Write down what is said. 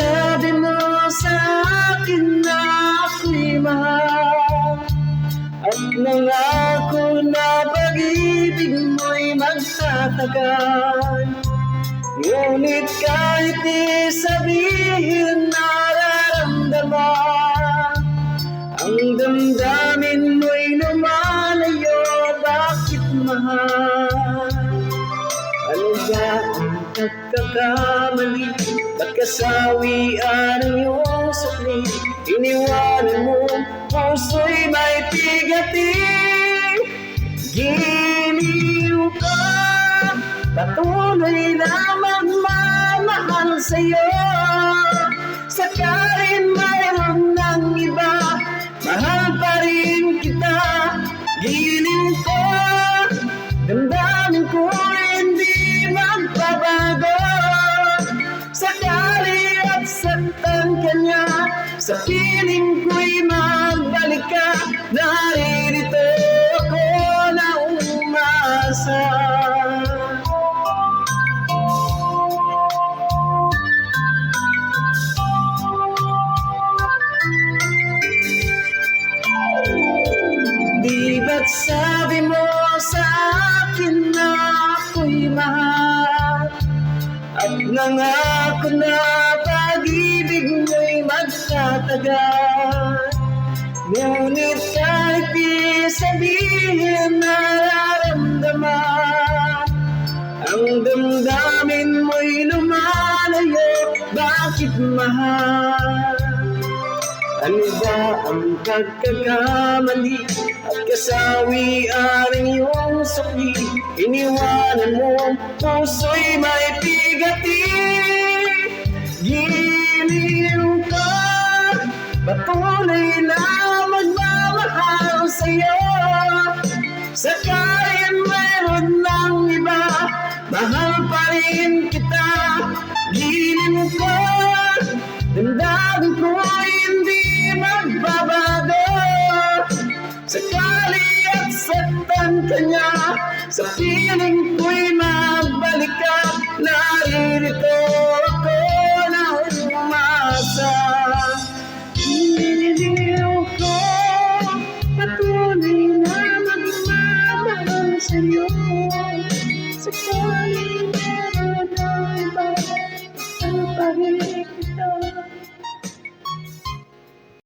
sabi mo sa akin na ako'y mahal, at nangako na pag-ibig mo'y magtatagal. Ngunit kahit di sabihin nararamdaman, ang damdamin mo'y lumalayo. Bakit mahal? Ano ba ang pagkakamali? Ba't kasawian ang iyong sukli? Iniwanan mo, puso'y may pigati. Giliw ka, patuloy na magmamahal sa'yo. Sakaling mayroon ng iba, mahal pa rin kita. Giliw ka, damdamin ko hindi magbabago. Sakali at saktan ka niya, sa piling ko'y magbalik ka. Naririto ako na umasa. Di ba't sabi mo sa akin na ako'y mahal, at nangako na pag-ibig mo'y magtatagal. Ngunit kahit di sabihin nararamdaman, ang damdamin mo'y lumalayo. Bakit mahal? Ano ba ang pagkakamali? At kasawian ang iyong sukli. Iniwanan mo, puso'y may pigati. Giliw ka, patuloy na magmamahal sa'yo. Sakaling mayroon ng iba, mahal pa rin kita. Giliw ka, damdamin ko hindi magbabago. Sakali at saktan ka niya, sa piling ko'y magbalik ka. Naririto